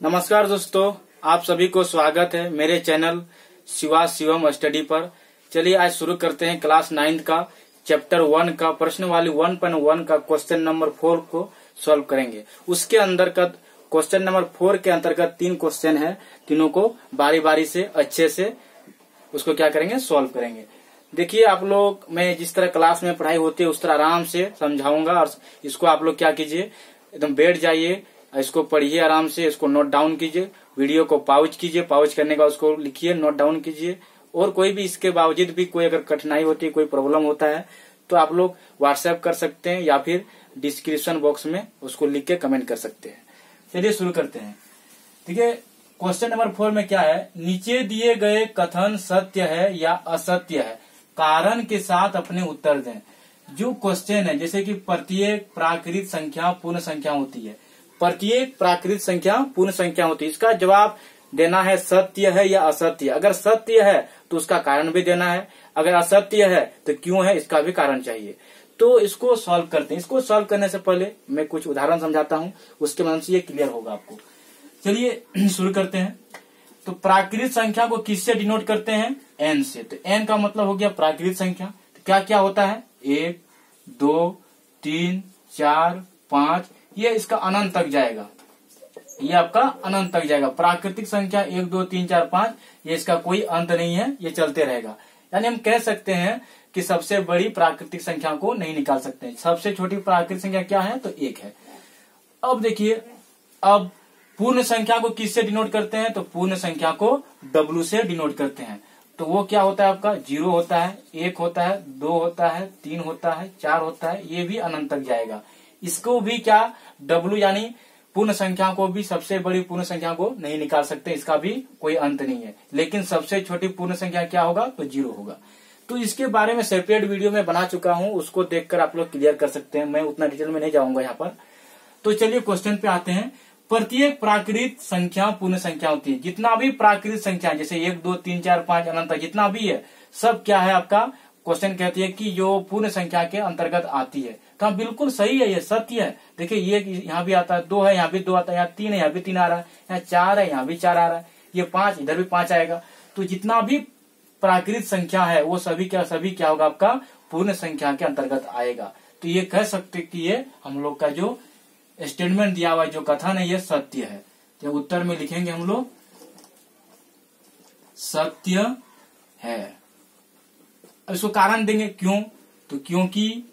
नमस्कार दोस्तों, आप सभी को स्वागत है मेरे चैनल शिवम स्टडी पर। चलिए आज शुरू करते हैं क्लास 9 का चैप्टर 1 का प्रश्न वाली 1.1 का क्वेश्चन नंबर 4 को सॉल्व करेंगे। उसके अंतर्गत क्वेश्चन नंबर 4 के अंतर्गत 3 क्वेश्चन है, तीनों को बारी बारी से अच्छे से उसको क्या करेंगे, सॉल्व करेंगे। देखिए आप लोग, मैं जिस तरह क्लास में पढ़ाई होती है उस तरह आराम से समझाऊंगा और इसको आप लोग क्या कीजिए, एकदम बैठ जाइए, इसको पढ़िए आराम से, इसको नोट डाउन कीजिए, वीडियो को पॉज कीजिए, पॉज करने के बाद उसको लिखिए, नोट डाउन कीजिए। और कोई भी इसके बावजूद भी कोई अगर कठिनाई होती है, कोई प्रॉब्लम होता है तो आप लोग व्हाट्सएप कर सकते हैं या फिर डिस्क्रिप्शन बॉक्स में उसको लिख के कमेंट कर सकते हैं। चलिए शुरू करते हैं। ठीक है, क्वेश्चन नंबर 4 में क्या है, नीचे दिए गए कथन सत्य है या असत्य है, कारण के साथ अपने उत्तर दें। जो क्वेश्चन है, जैसे कि प्रत्येक प्राकृत संख्या पूर्ण संख्या होती है, प्रत्येक प्राकृत संख्या पूर्ण संख्या होती है, इसका जवाब देना है सत्य है या असत्य। अगर सत्य है तो उसका कारण भी देना है, अगर असत्य है तो क्यों है इसका भी कारण चाहिए। तो इसको सॉल्व करते हैं। इसको सॉल्व करने से पहले मैं कुछ उदाहरण समझाता हूं, उसके मदद से ये क्लियर होगा आपको। चलिए शुरू करते हैं। तो प्राकृत संख्या को किससे डिनोट करते हैं, n से। तो n का मतलब हो गया प्राकृत संख्या। तो क्या क्या होता है, 1 2 3 4 5, ये इसका अनंत तक जाएगा, ये आपका अनंत तक जाएगा। प्राकृतिक संख्या 1 2 3 4 5, ये इसका कोई अंत नहीं है, ये चलते रहेगा। यानी हम कह सकते हैं कि सबसे बड़ी प्राकृतिक संख्या को नहीं निकाल सकते। सबसे छोटी प्राकृतिक संख्या क्या है, तो 1 है। अब देखिए, अब पूर्ण संख्या को किससे डिनोट करते हैं, तो पूर्ण संख्या को W से डिनोट करते हैं। तो वो क्या होता है आपका, 0 होता है, 1 होता है, 2 होता है, 3 होता है, 4 होता है, ये भी अनंत तक जाएगा। इसको भी क्या, W यानी पूर्ण संख्या को भी, सबसे बड़ी पूर्ण संख्या को नहीं निकाल सकते, इसका भी कोई अंत नहीं है। लेकिन सबसे छोटी पूर्ण संख्या क्या होगा, तो 0 होगा। तो इसके बारे में सेपरेट वीडियो में बना चुका हूं, उसको देखकर आप लोग क्लियर कर सकते हैं, मैं उतना डिटेल में नहीं जाऊंगा यहाँ पर। तो चलिए क्वेश्चन पे आते हैं। प्रत्येक प्राकृत संख्या पूर्ण संख्या होती है। जितना भी प्राकृत संख्या, जैसे 1 2 3 4 5 अनंत जितना भी है, सब क्या है आपका, क्वेश्चन कहती है कि जो पूर्ण संख्या के अंतर्गत आती है। तो हाँ, बिल्कुल सही है, ये सत्य है। देखिए ये यहाँ भी आता है, 2 है, यहाँ भी 2 आता है, यहाँ 3 है, यहाँ भी 3 आ रहा है, यहाँ 4 है, यहाँ भी 4 आ रहा है, ये 5, इधर भी 5 आएगा। तो जितना भी प्राकृत संख्या है वो सभी क्या होगा, आपका पूर्ण संख्या के अंतर्गत आएगा। तो ये कह सकते कि ये हम लोग का जो स्टेटमेंट दिया हुआ जो कथन है ये सत्य है। तो उत्तर में लिखेंगे हम लोग सत्य है। अब इसको कारण देंगे, क्यों, तो क्योंकि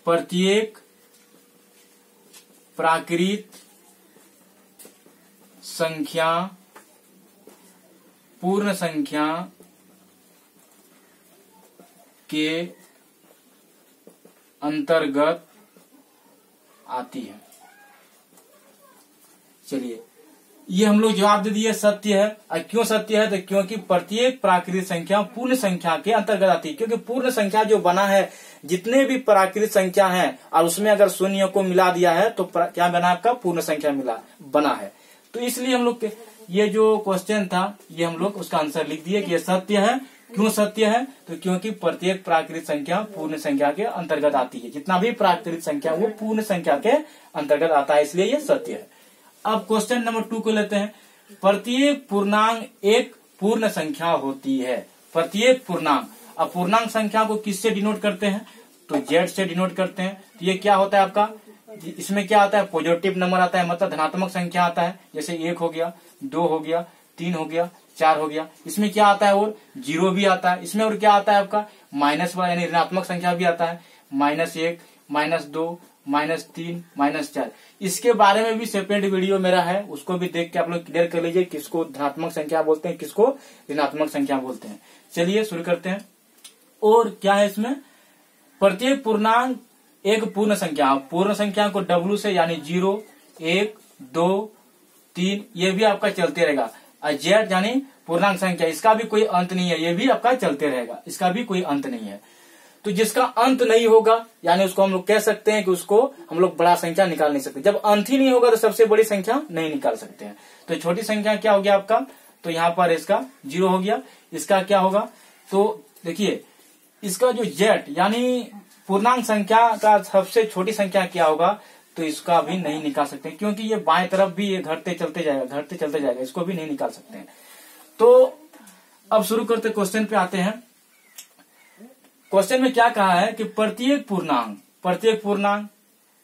प्रत्येक प्राकृत संख्या पूर्ण संख्या के अंतर्गत आती है। चलिए ये हम लोग जवाब दे दिए, सत्य है। और क्यों सत्य है, तो क्योंकि प्रत्येक प्राकृत संख्या पूर्ण संख्या के अंतर्गत आती है। क्योंकि पूर्ण संख्या जो बना है, जितने भी प्राकृत संख्या है और उसमें अगर शून्य को मिला दिया है तो क्या बना, आपका पूर्ण संख्या बना है। तो इसलिए हम लोग ये जो क्वेश्चन था ये हम लोग उसका आंसर लिख दिए कि ये सत्य है। क्यों सत्य है, तो क्योंकि प्रत्येक प्राकृत संख्या पूर्ण संख्या के अंतर्गत आती है। जितना भी प्राकृत संख्या वो पूर्ण संख्या के अंतर्गत आता है, इसलिए ये सत्य है। अब क्वेश्चन नंबर 2 को लेते हैं। प्रत्येक पूर्णांक एक पूर्ण संख्या होती है। प्रत्येक पूर्णांक, अब पूर्णांक संख्या को किससे डिनोट करते हैं, तो Z से डिनोट करते हैं। तो ये क्या होता है आपका, इसमें क्या आता है, पॉजिटिव नंबर आता है, मतलब धनात्मक संख्या आता है। जैसे 1 हो गया, 2 हो गया, 3 हो गया, 4 हो गया। इसमें क्या आता है, और 0 भी आता है। इसमें और क्या आता है आपका, माइनस वाला यानी ऋणात्मक संख्या भी आता है, -1 -2 -3 -4। इसके बारे में भी सेपरेट वीडियो मेरा है, उसको भी देख के आप लोग क्लियर कर लीजिए, किसको धनात्मक संख्या बोलते हैं, किसको ऋणात्मक संख्या बोलते हैं। चलिए शुरू करते हैं। और क्या है इसमें, प्रत्येक पूर्णांक एक पूर्ण संख्या, पूर्ण संख्या को W से यानी 0 1 2 3 ये भी आपका चलते रहेगा। और Z यानी पूर्णांक संख्या, इसका भी कोई अंत नहीं है, ये भी आपका चलते रहेगा, इसका भी कोई अंत नहीं है। तो जिसका अंत नहीं होगा यानी उसको हम लोग कह सकते हैं कि उसको हम लोग बड़ा संख्या निकाल नहीं सकते। जब अंत ही नहीं होगा तो सबसे बड़ी संख्या नहीं निकाल सकते हैं। तो छोटी संख्या क्या हो गया आपका, तो यहाँ पर इसका 0 हो गया। इसका क्या होगा, तो देखिए इसका जो Z यानी पूर्णांक संख्या का सबसे छोटी संख्या क्या होगा, तो इसका भी नहीं निकाल सकते, क्योंकि ये बाएं तरफ भी ये घटते चलते जाएगा, इसको भी नहीं निकाल सकते हैं। तो अब शुरू करते क्वेश्चन पे आते हैं। क्वेश्चन में क्या कहा है कि प्रत्येक पूर्णांक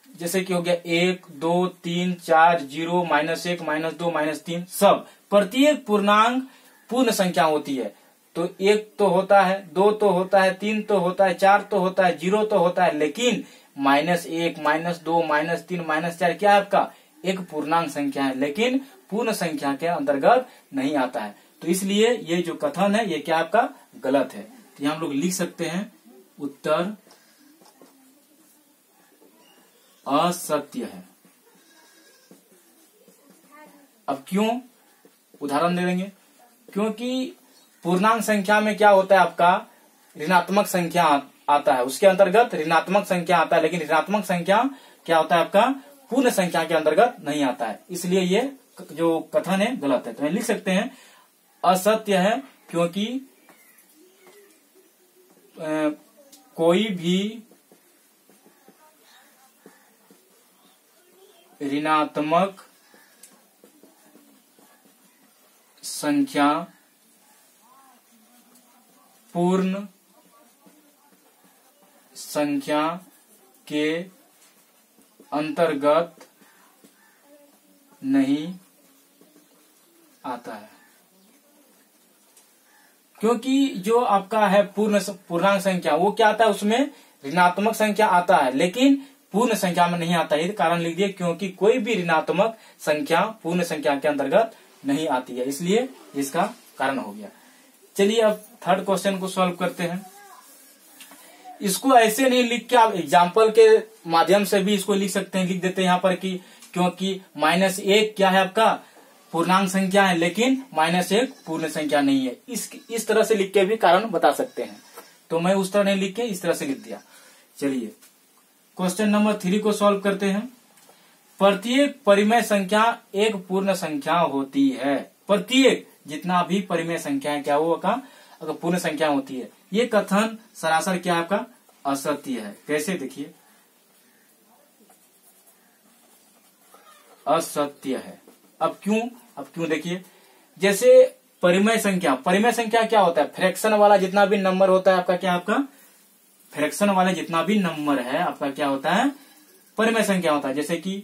जैसे कि हो गया 1, 2, 3, 4, 0, -1, -2, -3 सब प्रत्येक पूर्णांक पूर्ण संख्या होती है। तो 1 तो होता है, 2 तो होता है, 3 तो होता है, 4 तो होता है, 0 तो होता है, लेकिन -1, -2, -3, -4 क्या है आपका एक पूर्णांक संख्या है, लेकिन पूर्ण संख्या के अंतर्गत नहीं आता है। तो इसलिए ये जो कथन है ये क्या आपका गलत है। तो यहाँ हम लोग लिख सकते हैं उत्तर असत्य है। अब क्यों, उदाहरण दे देंगे। क्योंकि पूर्णांक संख्या में क्या होता है आपका ऋणात्मक संख्या आता है, उसके अंतर्गत ऋणात्मक संख्या आता है, लेकिन ऋणात्मक संख्या क्या होता है आपका पूर्ण संख्या के अंतर्गत नहीं आता है। इसलिए ये जो कथन है गलत है। तो लिख सकते हैं असत्य है, क्योंकि कोई भी ऋणात्मक संख्या पूर्ण संख्या के अंतर्गत नहीं आता है। क्योंकि जो आपका है पूर्णांक संख्या वो क्या आता है, उसमें ऋणात्मक संख्या आता है, लेकिन पूर्ण संख्या में नहीं आता है। कारण लिख दिए क्योंकि कोई भी ऋणात्मक संख्या पूर्ण संख्या के अंतर्गत नहीं आती है, इसलिए इसका कारण हो गया। चलिए अब थर्ड क्वेश्चन को सॉल्व करते हैं। इसको ऐसे नहीं लिख के आप एग्जाम्पल के माध्यम से भी इसको लिख सकते हैं। लिख देते हैं यहाँ पर कि क्योंकि -1 क्या है आपका पूर्णांक संख्या है, लेकिन -1 पूर्ण संख्या नहीं है। इस तरह से लिख के भी कारण बता सकते हैं। तो मैं उस तरह नहीं लिख के इस तरह से लिख दिया। चलिए क्वेश्चन नंबर 3 को सॉल्व करते हैं। प्रत्येक परिमेय संख्या एक पूर्ण संख्या होती है। प्रत्येक जितना भी परिमेय संख्या है क्या होगा अगर पूर्ण संख्या होती है। ये कथन सरासर क्या आपका असत्य है। कैसे देखिए, असत्य है। अब क्यों देखिए, जैसे परिमेय संख्या क्या होता है, फ्रैक्शन वाला जितना भी नंबर होता है आपका क्या आपका फ्रैक्शन वाले जितना भी नंबर है आपका क्या होता है परिमेय संख्या होता है। जैसे कि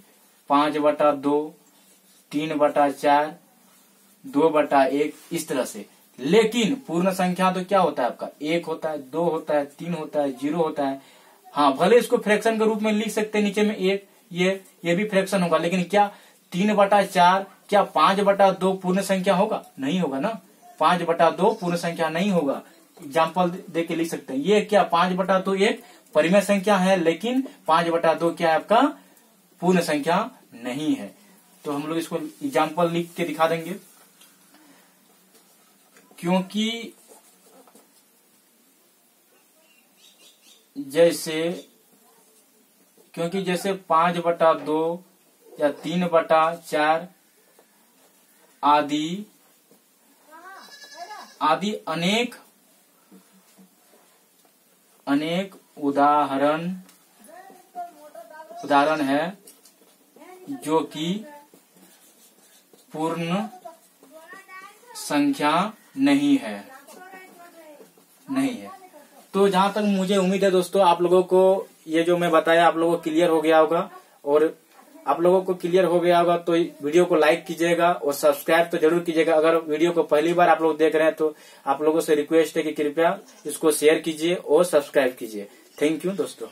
5/2, 3/4, 2/1 इस तरह से। लेकिन पूर्ण संख्या तो क्या होता है आपका 1 होता है, 2 होता है, 3 होता है, 0 होता है। हाँ भले इसको फ्रैक्शन के रूप में लिख सकते हैं, नीचे में 1 ये भी फ्रैक्शन होगा, लेकिन क्या 3/4 क्या 5/2 पूर्ण संख्या होगा? नहीं होगा ना। 5/2 पूर्ण संख्या नहीं होगा। एग्जाम्पल दे के लिख सकते हैं। ये क्या 5/2 एक परिमेय संख्या है, लेकिन 5/2 क्या है आपका पूर्ण संख्या नहीं है। तो हम लोग इसको एग्जाम्पल लिख के दिखा देंगे। क्योंकि जैसे 5/2 या 3/4 आदि अनेक उदाहरण है जो कि पूर्ण संख्या नहीं है। तो जहां तक मुझे उम्मीद है दोस्तों आप लोगों को ये जो मैं बताया आप लोगों को क्लियर हो गया होगा। और आप लोगों को क्लियर हो गया होगा तो वीडियो को लाइक कीजिएगा और सब्सक्राइब तो जरूर कीजिएगा। अगर वीडियो को पहली बार आप लोग देख रहे हैं तो आप लोगों से रिक्वेस्ट है कि कृपया इसको शेयर कीजिए और सब्सक्राइब कीजिए। थैंक यू दोस्तों।